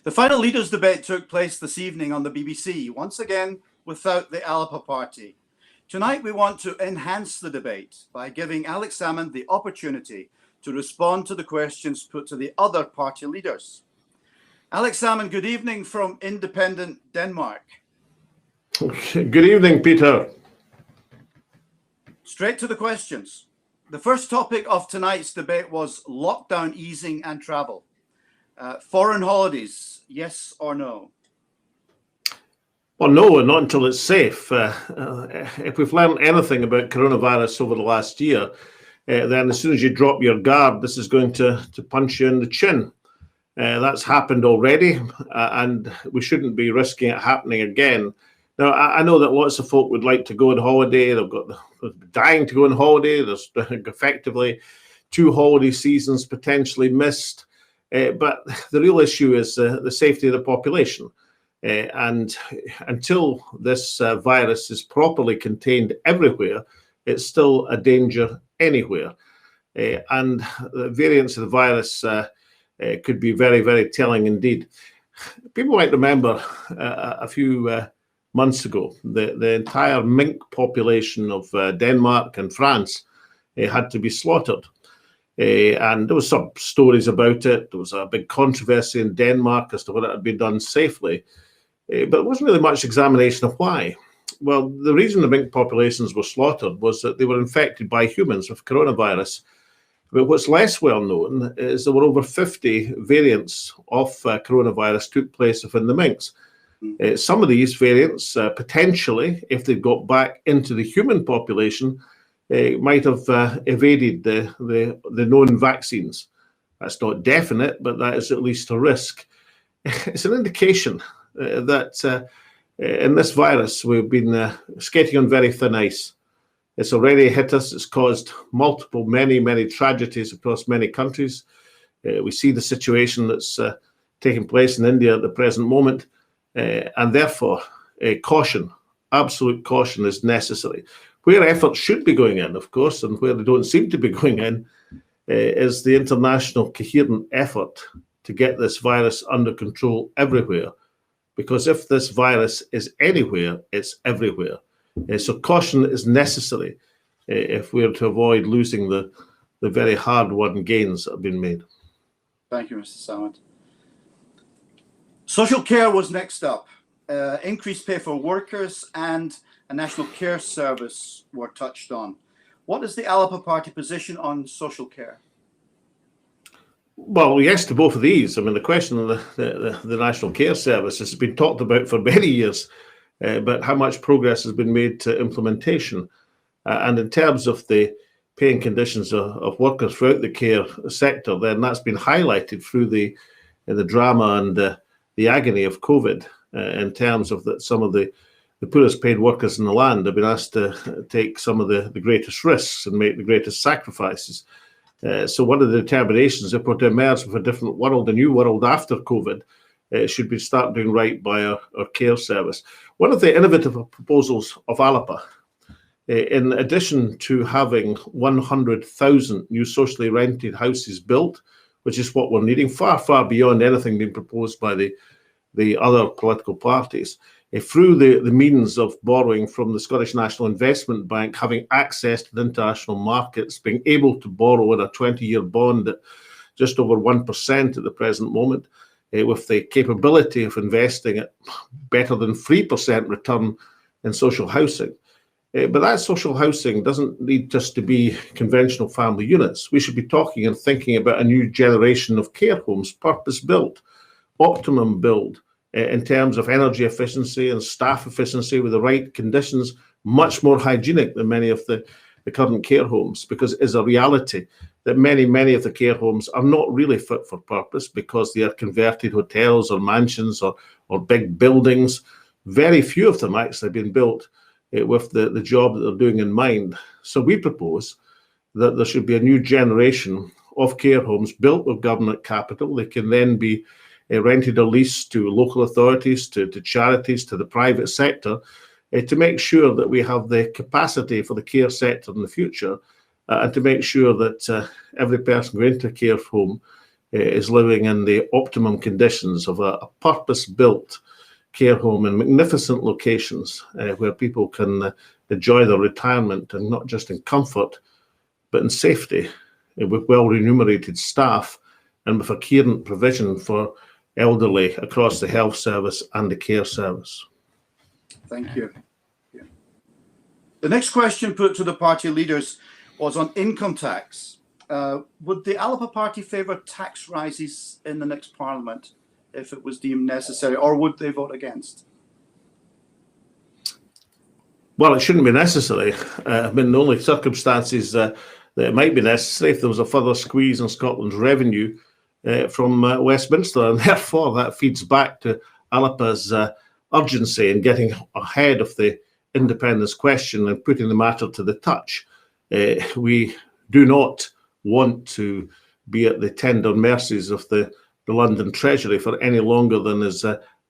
The final leaders' debate took place this evening on the BBC, once again without the ALBA Party. Tonight we want to enhance the debate by giving Alex Salmond the opportunity to respond to the questions put to the other party leaders. Alex Salmond, good evening from independent Denmark. Good evening, Peter. Straight to the questions. The first topic of tonight's debate was lockdown easing and travel. Foreign holidays, yes or no? Well, no, not until it's safe. If we've learned anything about coronavirus over the last year, then as soon as you drop your guard, this is going to punch you in the chin. That's happened already, and we shouldn't be risking it happening again. Now, I know that lots of folk would like to go on holiday. They're dying to go on holiday. There's effectively 2 holiday seasons potentially missed. But the real issue is the safety of the population. And until this virus is properly contained everywhere, it's still a danger anywhere. And the variants of the virus could be very, very telling indeed. People might remember a few months ago, the entire mink population of Denmark and France had to be slaughtered. And there was some stories about it. There was a big controversy in Denmark as to whether it had been done safely. But there wasn't really much examination of why. Well, the reason the mink populations were slaughtered was that they were infected by humans with coronavirus. But what's less well known is there were over 50 variants of coronavirus took place within the minks. Some of these variants, potentially, if they got back into the human population, might have evaded the known vaccines. That's not definite, but that is at least a risk. It's an indication that in this virus we've been skating on very thin ice. It's already hit us. It's caused many tragedies across many countries. We see the situation that's taking place in India at the present moment, and therefore caution, absolute caution is necessary. Where efforts should be going in, of course, and where they don't seem to be going in, is the international coherent effort to get this virus under control everywhere. Because if this virus is anywhere, it's everywhere. So caution is necessary if we're to avoid losing the very hard-won gains that have been made. Thank you, Mr. Salmond. Social care was next up. Increased pay for workers and a national care service were touched on. What is the ALBA Party position on social care? Well, yes to both of these. I mean, the question of the national care service has been talked about for many years, but how much progress has been made to implementation? And in terms of the paying conditions of workers throughout the care sector, then that's been highlighted through the drama and the agony of COVID in terms of that some of the poorest paid workers in the land have been asked to take some of the greatest risks and make the greatest sacrifices. So one of the determinations, if we're to emerge with a different world, a new world after COVID, should be start doing right by our care service. One of the innovative proposals of ALBA, in addition to having 100,000 new socially rented houses built, which is what we're needing, far beyond anything being proposed by the other political parties, through the means of borrowing from the Scottish National Investment Bank, having access to the international markets, being able to borrow in a 20-year bond at just over 1% at the present moment, with the capability of investing at better than 3% return in social housing. But that social housing doesn't need just to be conventional family units. We should be talking and thinking about a new generation of care homes, purpose-built, optimum build, in terms of energy efficiency and staff efficiency with the right conditions, much more hygienic than many of the current care homes, because it is a reality that many of the care homes are not really fit for purpose because they are converted hotels or mansions or big buildings. Very few of them actually been built with the job that they're doing in mind. So we propose that there should be a new generation of care homes built with government capital. They can then be rented or leased to local authorities, to charities, to the private sector, to make sure that we have the capacity for the care sector in the future, and to make sure that every person going into a care home is living in the optimum conditions of a purpose-built care home in magnificent locations where people can enjoy their retirement, and not just in comfort, but in safety, with well-remunerated staff and with a coherent provision for elderly across the health service and the care service. Thank you. Yeah. The next question put to the party leaders was on income tax. Would the ALBA Party favour tax rises in the next Parliament if it was deemed necessary, or would they vote against? Well, it shouldn't be necessary. I mean, the only circumstances that it might be necessary if there was a further squeeze on Scotland's revenue from Westminster, and therefore that feeds back to ALBA's urgency in getting ahead of the independence question and putting the matter to the touch. We do not want to be at the tender mercies of the London Treasury for any longer than is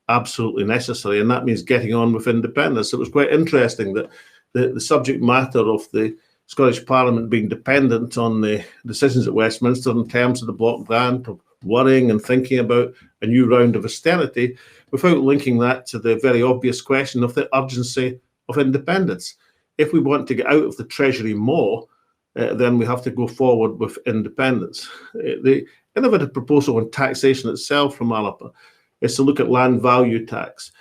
absolutely necessary, and that means getting on with independence. It was quite interesting that the subject matter of the Scottish Parliament being dependent on the decisions at Westminster in terms of the block grant, of worrying and thinking about a new round of austerity, without linking that to the very obvious question of the urgency of independence. If we want to get out of the Treasury more, then we have to go forward with independence. The innovative proposal on taxation itself from ALBA is to look at land value tax.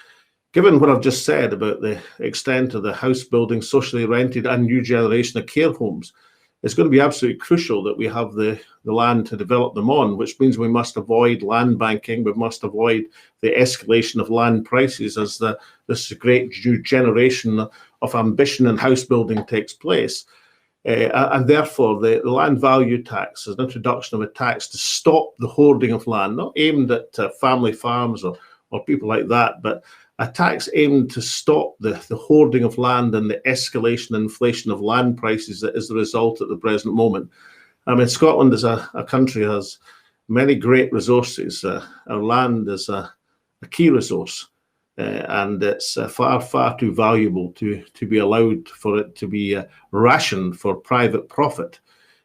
Given what I've just said about the extent of the house building, socially rented and new generation of care homes, it's going to be absolutely crucial that we have the land to develop them on, which means we must avoid land banking, we must avoid the escalation of land prices as this great new generation of ambition in house building takes place. And therefore, the land value tax is an introduction of a tax to stop the hoarding of land, not aimed at family farms or people like that, but a tax aimed to stop the hoarding of land and the escalation and inflation of land prices that is the result at the present moment. I mean, Scotland as a country has many great resources. Our land is a key resource. And it's far, far too valuable to be allowed for it to be rationed for private profit.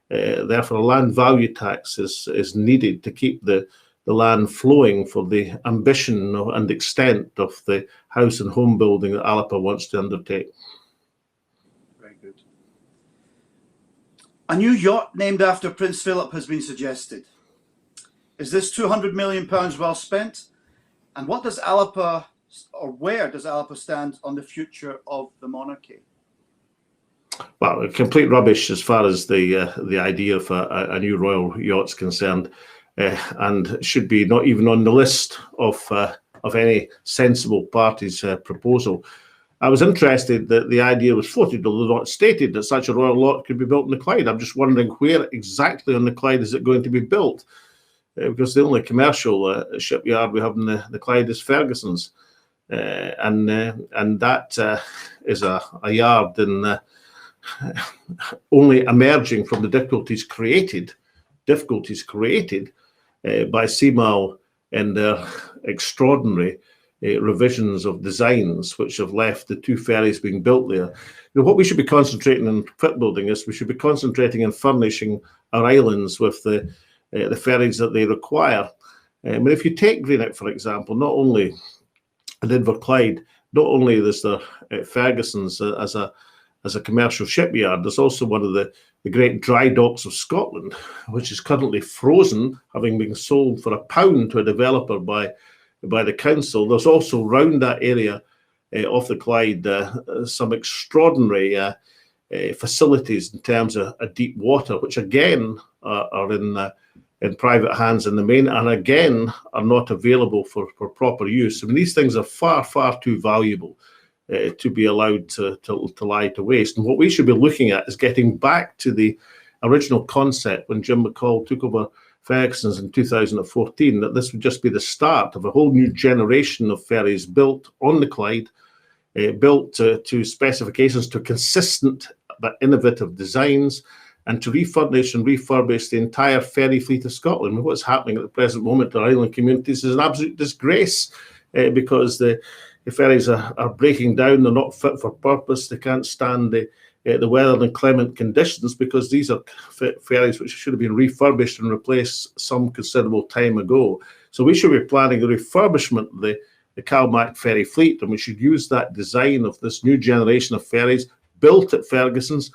Therefore, a land value tax is needed to keep the land flowing for the ambition and extent of the house and home building that ALBA wants to undertake. Very good. A new yacht named after Prince Philip has been suggested. Is this £200 million well spent? And what does ALBA, or where does ALBA stand on the future of the monarchy? Well, complete rubbish as far as the idea of a new royal yacht's concerned, and should be not even on the list of any sensible party's proposal. I was interested that the idea was floated, although not stated, that such a royal yacht could be built in the Clyde. I'm just wondering where exactly on the Clyde is it going to be built, because the only commercial shipyard we have in the Clyde is Ferguson's. And that is a yard in only emerging from the difficulties created by CMAL and their extraordinary revisions of designs, which have left the two ferries being built there. You know, what we should be concentrating on building is we should be concentrating on furnishing our islands with the ferries that they require. I mean, if you take Greenock, for example, not only at Inverclyde, not only is there Ferguson's as a commercial shipyard, there's also one of the great dry docks of Scotland, which is currently frozen, having been sold for £1 to a developer by the council. There's also round that area off the Clyde some extraordinary facilities in terms of deep water, which again are in private hands in the main, and again are not available for proper use. I mean, these things are far, far too valuable to be allowed to lie to waste. And what we should be looking at is getting back to the original concept when Jim McCall took over Ferguson's in 2014, that this would just be the start of a whole new generation of ferries built on the Clyde, built to specifications, to consistent but innovative designs, and to refurnish and refurbish the entire ferry fleet of Scotland. And what's happening at the present moment to our island communities is an absolute disgrace, because the ferries are breaking down, they're not fit for purpose, they can't stand the the weather and inclement conditions, because these are ferries which should have been refurbished and replaced some considerable time ago. So we should be planning a refurbishment of the CalMac ferry fleet, and we should use that design of this new generation of ferries built at Ferguson's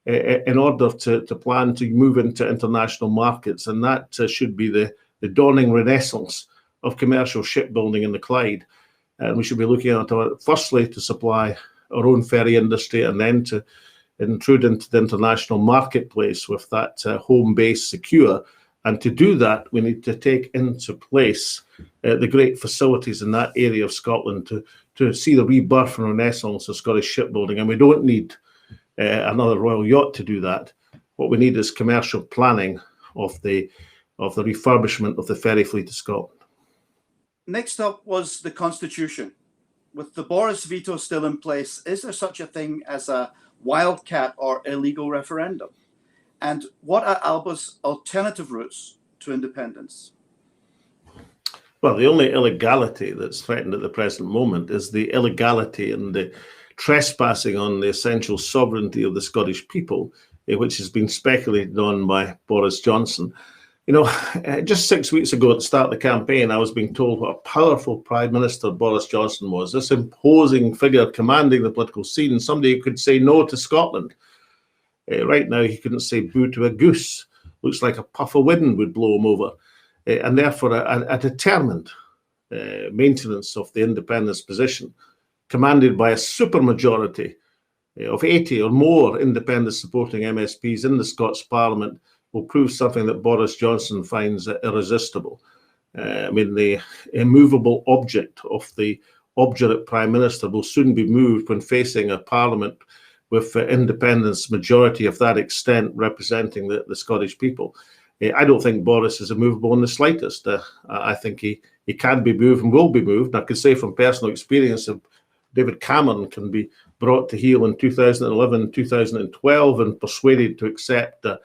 in order to plan to move into international markets. And that should be the dawning renaissance of commercial shipbuilding in the Clyde. And we should be looking at it firstly to supply our own ferry industry, and then to intrude into the international marketplace with that home base secure. And to do that, we need to take into place the great facilities in that area of Scotland to see the rebirth and renaissance of Scottish shipbuilding. And we don't need another Royal Yacht to do that. What we need is commercial planning of the refurbishment of the ferry fleet of Scotland. Next up was the Constitution. With the Boris veto still in place, is there such a thing as a wildcat or illegal referendum? And what are ALBA's alternative routes to independence? Well, the only illegality that's threatened at the present moment is the illegality and the trespassing on the essential sovereignty of the Scottish people, which has been speculated on by Boris Johnson. You know, just 6 weeks ago at the start of the campaign, I was being told what a powerful Prime Minister Boris Johnson was, this imposing figure commanding the political scene, somebody who could say no to Scotland. Right now, he couldn't say boo to a goose. Looks like a puff of wind would blow him over. And therefore, a determined maintenance of the independence position, commanded by a supermajority of 80 or more independent supporting MSPs in the Scots Parliament, will prove something that Boris Johnson finds irresistible. I mean, the immovable object of the obdurate Prime Minister will soon be moved when facing a Parliament with independence majority of that extent representing the Scottish people. I don't think Boris is immovable in the slightest. I think he can be moved and will be moved. And I can say from personal experience of David Cameron can be brought to heel in 2011, 2012 and persuaded to accept a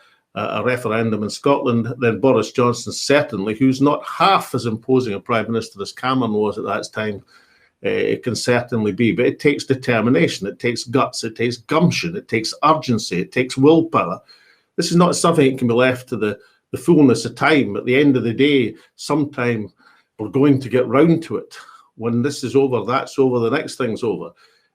referendum in Scotland, then Boris Johnson certainly, who's not half as imposing a Prime Minister as Cameron was at that time, it can certainly be. But it takes determination, it takes guts, it takes gumption, it takes urgency, it takes willpower. This is not something that can be left to the fullness of time. At the end of the day, sometime we're going to get round to it. When this is over, that's over, the next thing's over.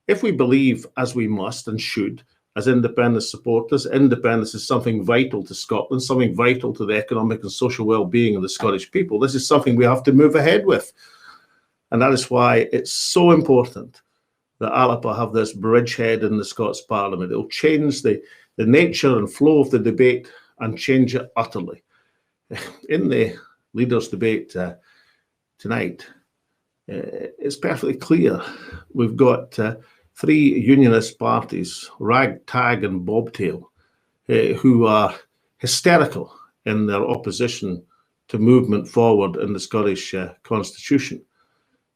If we believe, as we must and should, as independence supporters, independence is something vital to Scotland, something vital to the economic and social well-being of the Scottish people. This is something we have to move ahead with. And that is why it's so important that ALBA have this bridgehead in the Scots Parliament. It will change the nature and flow of the debate and change it utterly. In the leaders' debate tonight, it's perfectly clear we've got three unionist parties, ragtag and bobtail, who are hysterical in their opposition to movement forward in the Scottish Constitution.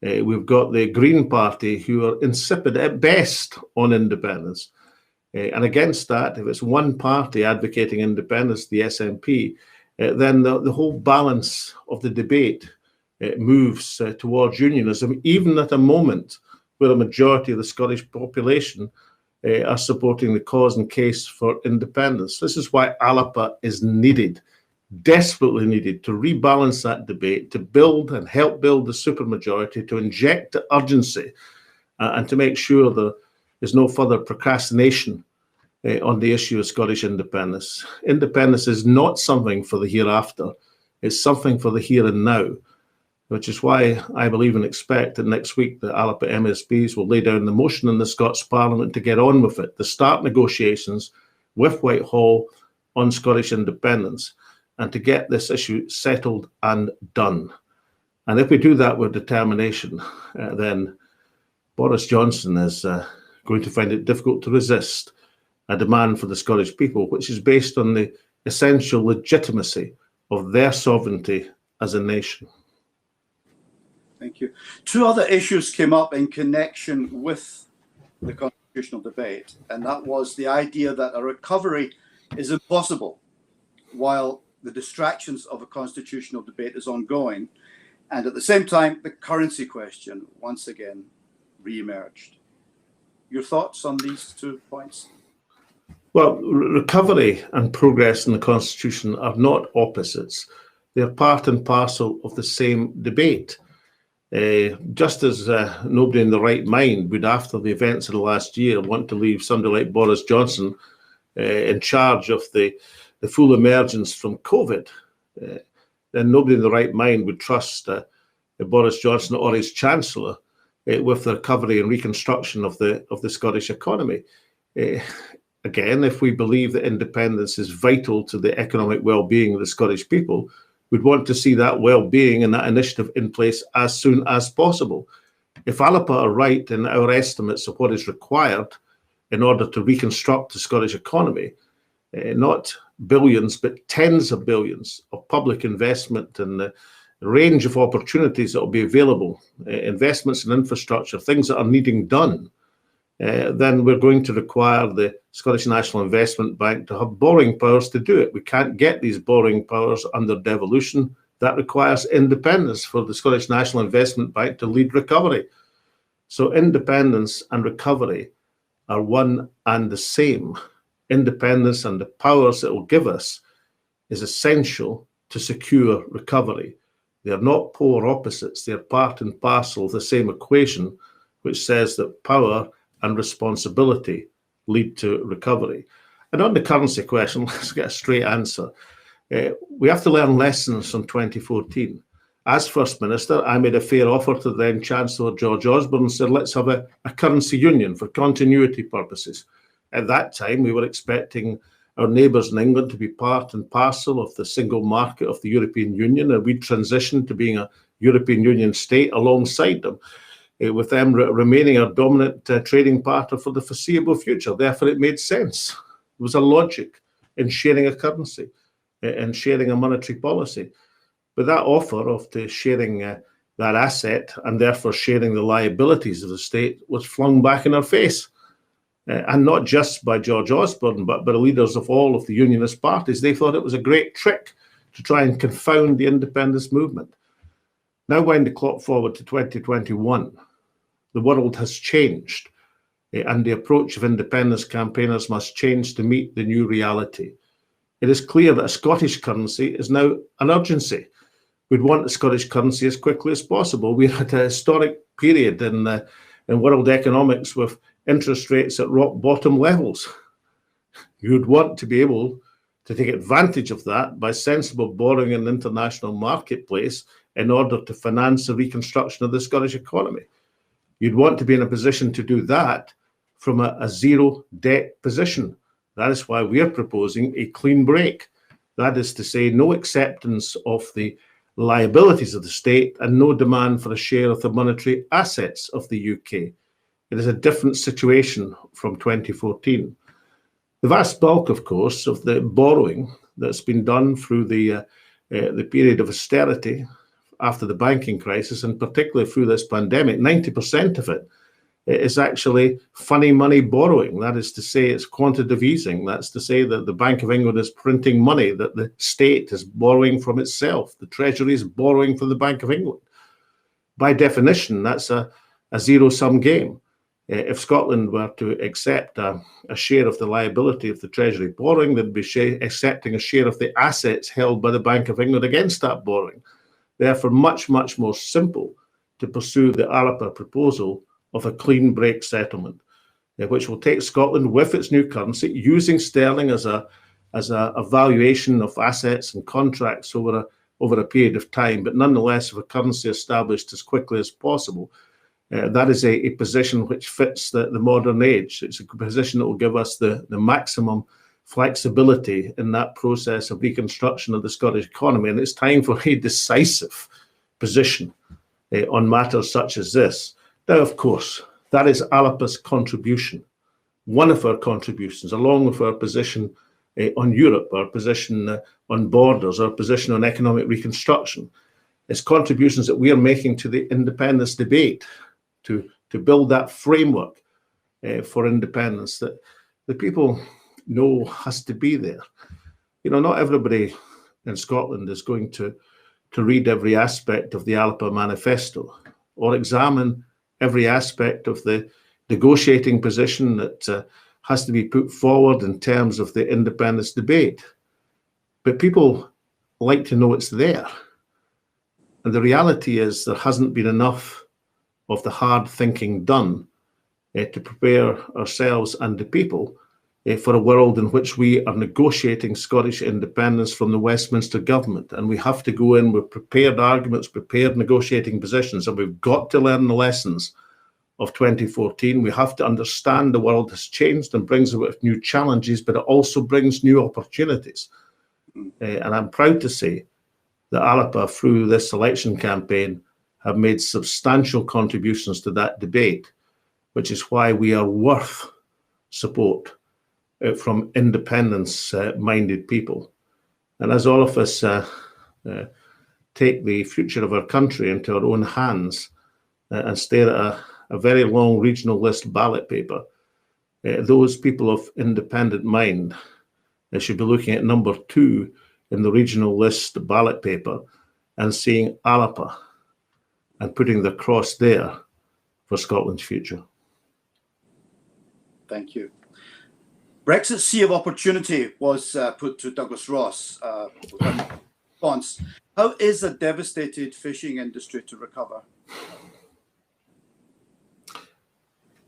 We've got the Green Party, who are insipid at best on independence. And against that, if it's one party advocating independence, the SNP, then the whole balance of the debate moves towards unionism, even at a moment where a majority of the Scottish population are supporting the cause and case for independence. This is why ALBA is needed, desperately needed, to rebalance that debate, to build and help build the supermajority, to inject the urgency, and to make sure there is no further procrastination on the issue of Scottish independence. Independence is not something for the hereafter, it's something for the here and now, which is why I believe and expect that next week the ALBA MSPs will lay down the motion in the Scots Parliament to get on with it, to start negotiations with Whitehall on Scottish independence, and to get this issue settled and done. And if we do that with determination, then Boris Johnson is going to find it difficult to resist a demand for the Scottish people, which is based on the essential legitimacy of their sovereignty as a nation. Thank you. Two other issues came up in connection with the constitutional debate, and that was the idea that a recovery is impossible while the distractions of a constitutional debate is ongoing, and at the same time, the currency question once again re-emerged. Your thoughts on these 2 points? Well, recovery and progress in the Constitution are not opposites. They're part and parcel of the same debate. Just as nobody in the right mind would, after the events of the last year, want to leave somebody like Boris Johnson in charge of the full emergence from COVID, then nobody in the right mind would trust Boris Johnson or his Chancellor with the recovery and reconstruction of the Scottish economy. Again, if we believe that independence is vital to the economic well-being of the Scottish people, we'd want to see that well-being and that initiative in place as soon as possible. If ALBA are right in our estimates of what is required in order to reconstruct the Scottish economy, not billions, but tens of billions of public investment and the range of opportunities that will be available, investments in infrastructure, things that are needing done, then we're going to require the Scottish National Investment Bank to have borrowing powers to do it. We can't get these borrowing powers under devolution. That requires independence for the Scottish National Investment Bank to lead recovery. So independence and recovery are one and the same. Independence and the powers it will give us is essential to secure recovery. They are not polar opposites. They are part and parcel of the same equation, which says that power and responsibility lead to recovery. And on the currency question, let's get a straight answer. We have to learn lessons from 2014. As First Minister, I made a fair offer to then Chancellor George Osborne and said, let's have a currency union for continuity purposes. At that time, we were expecting our neighbours in England to be part and parcel of the single market of the European Union, and we'd transition to being a European Union state alongside them, with them remaining our dominant trading partner for the foreseeable future. Therefore, it made sense. There was a logic in sharing a currency and sharing a monetary policy. But that offer of sharing that asset and therefore sharing the liabilities of the state was flung back in our face. And not just by George Osborne, but by the leaders of all of the unionist parties. They thought it was a great trick to try and confound the independence movement. Now wind the clock forward to 2021. The world has changed, and the approach of independence campaigners must change to meet the new reality. It is clear that a Scottish currency is now an urgency. We'd want the Scottish currency as quickly as possible. We're at a historic period in world economics with interest rates at rock bottom levels. You'd want to be able to take advantage of that by sensible borrowing in the international marketplace in order to finance the reconstruction of the Scottish economy. You'd want to be in a position to do that from a zero debt position. That is why we're proposing a clean break. That is to say, no acceptance of the liabilities of the state and no demand for a share of the monetary assets of the UK. It is a different situation from 2014. The vast bulk, of course, of the borrowing that's been done through the period of austerity after the banking crisis, and particularly through this pandemic, 90% of it is actually funny money borrowing. That is to say, it's quantitative easing. That's to say that the Bank of England is printing money, that the state is borrowing from itself. The Treasury is borrowing from the Bank of England. By definition, that's a zero-sum game. If Scotland were to accept a share of the liability of the Treasury borrowing, they'd be accepting a share of the assets held by the Bank of England against that borrowing. Therefore, much, much more simple to pursue the ALBA proposal of a clean break settlement, which will take Scotland with its new currency, using sterling as a valuation of assets and contracts over a period of time, but nonetheless of a currency established as quickly as possible. That is a position which fits the modern age. It's a position that will give us the maximum flexibility in that process of reconstruction of the Scottish economy. And it's time for a decisive position on matters such as this. Now, of course, that is ALBA's contribution, one of our contributions, along with our position on Europe, our position on borders, our position on economic reconstruction. It's contributions that we are making to the independence debate to build that framework for independence that the people know has to be there. You know, not everybody in Scotland is going to read every aspect of the ALBA manifesto or examine every aspect of the negotiating position that has to be put forward in terms of the independence debate. But people like to know it's there. And the reality is there hasn't been enough of the hard thinking done to prepare ourselves and the people for a world in which we are negotiating Scottish independence from the Westminster government. And we have to go in with prepared arguments, prepared negotiating positions, and we've got to learn the lessons of 2014. We have to understand the world has changed and brings with new challenges, but it also brings new opportunities. And I'm proud to say that ALBA, through this election campaign, have made substantial contributions to that debate, which is why we are worth support from independence-minded people. And as all of us take the future of our country into our own hands and stare at a very long regional list ballot paper, those people of independent mind should be looking at number 2 in the regional list ballot paper and seeing ALBA and putting the cross there for Scotland's future. Thank you. Brexit Sea of Opportunity was put to Douglas Ross. Response: how is a devastated fishing industry to recover?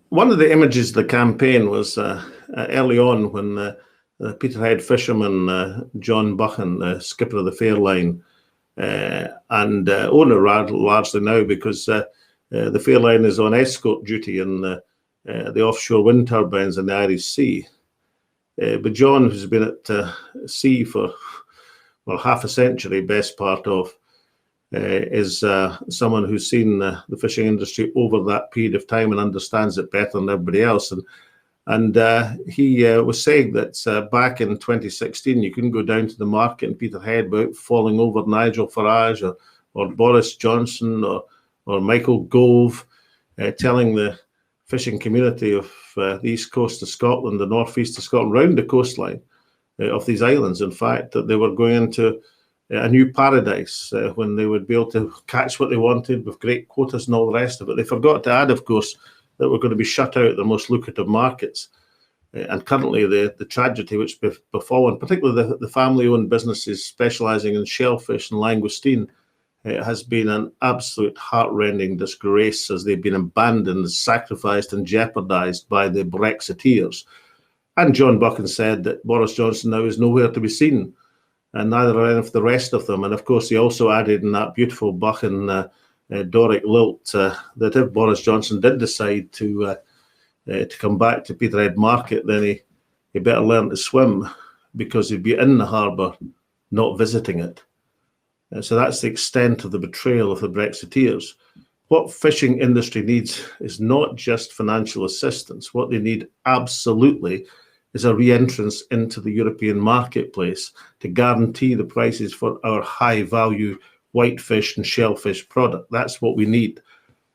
One of the images of the campaign was early on when the Peterhead fisherman, John Buchan, skipper of the Fairline, and owner largely now, because the Fairline is on escort duty in the offshore wind turbines in the Irish Sea. But John, who's been at sea for, well, half a century, best part of, is someone who's seen the fishing industry over that period of time and understands it better than everybody else. And he was saying that back in 2016, you couldn't go down to the market in Peterhead without falling over Nigel Farage or Boris Johnson or Michael Gove, telling the fishing community of the east coast of Scotland, the northeast of Scotland, round the coastline of these islands, in fact, that they were going into a new paradise when they would be able to catch what they wanted with great quotas and all the rest of it. They forgot to add, of course, that we're going to be shut out of the most lucrative markets. And currently the tragedy which befallen, particularly the family-owned businesses specialising in shellfish and langoustine, has been an absolute heart-rending disgrace as they've been abandoned, sacrificed and jeopardised by the Brexiteers. And John Buchan said that Boris Johnson now is nowhere to be seen, and neither are any of the rest of them. And of course, he also added in that beautiful Buchan Doric lilt that if Boris Johnson did decide to come back to Peterhead Market, then he better learn to swim, because he'd be in the harbour, not visiting it. So that's the extent of the betrayal of the Brexiteers. What fishing industry needs is not just financial assistance. What they need absolutely is a re-entrance into the European marketplace to guarantee the prices for our high-value whitefish and shellfish product. That's what we need.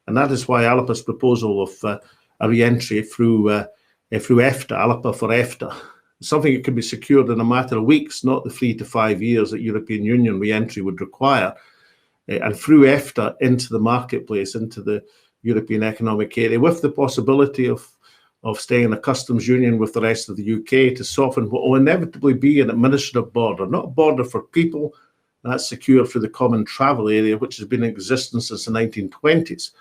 And that is why ALBA's proposal of a re-entry through EFTA, ALBA for EFTA, something that can be secured in a matter of weeks, not the 3 to 5 years that European Union re-entry would require, and through EFTA into the marketplace, into the European Economic Area, with the possibility of staying in a customs union with the rest of the UK to soften what will inevitably be an administrative border, not a border for people. That's secure through the Common Travel Area, which has been in existence since the 1920s.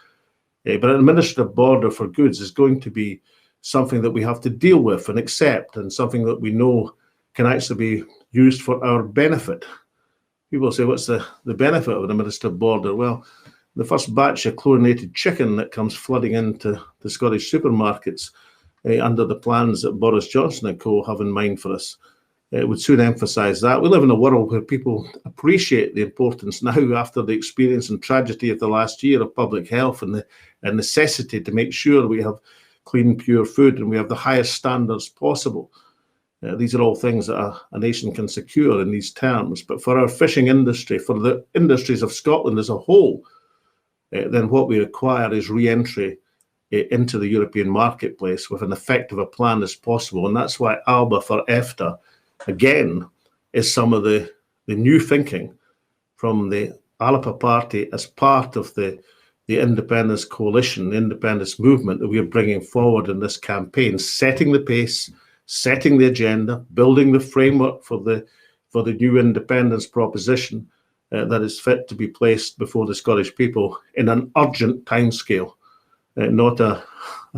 But an administrative border for goods is going to be something that we have to deal with and accept, and something that we know can actually be used for our benefit. People say, what's the benefit of an administrative border? Well, the first batch of chlorinated chicken that comes flooding into the Scottish supermarkets under the plans that Boris Johnson and co have in mind for us would soon emphasise that. We live in a world where people appreciate the importance now, after the experience and tragedy of the last year, of public health and the necessity to make sure we have clean, pure food and we have the highest standards possible. These are all things that a nation can secure in these terms. But for our fishing industry, for the industries of Scotland as a whole, then what we require is re-entry into the European marketplace with an effective a plan as possible. And that's why ALBA for EFTA, again, is some of the new thinking from the ALBA Party as part of the the independence coalition, the independence movement that we are bringing forward in this campaign, setting the pace, setting the agenda, building the framework for the new independence proposition that is fit to be placed before the Scottish people in an urgent timescale, not a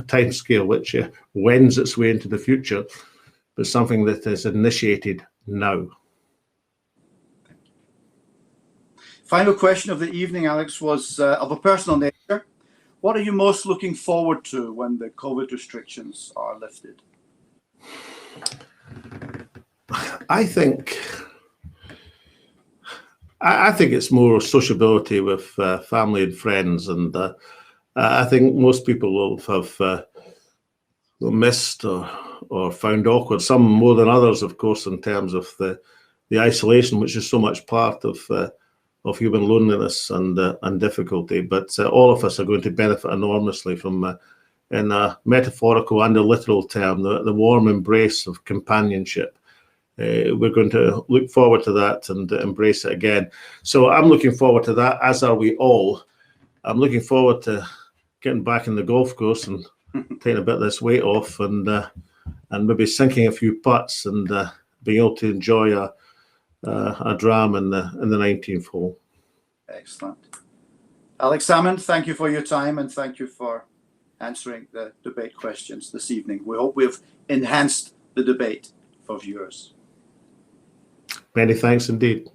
timescale which wends its way into the future, but something that is initiated now. Final question of the evening, Alex, was of a personal nature. What are you most looking forward to when the COVID restrictions are lifted? I think it's more sociability with family and friends, and I think most people will have missed or found awkward, some more than others, of course, in terms of the isolation, which is so much part of human loneliness and difficulty. But all of us are going to benefit enormously from, in a metaphorical and a literal term, the warm embrace of companionship. We're going to look forward to that and embrace it again. So I'm looking forward to that, as are we all. I'm looking forward to getting back in the golf course and taking a bit of this weight off, and maybe sinking a few putts and being able to enjoy a dram in the 19th hole. Excellent. Alex Salmond, thank you for your time, and thank you for answering the debate questions this evening. We hope we've enhanced the debate for viewers. Many thanks indeed.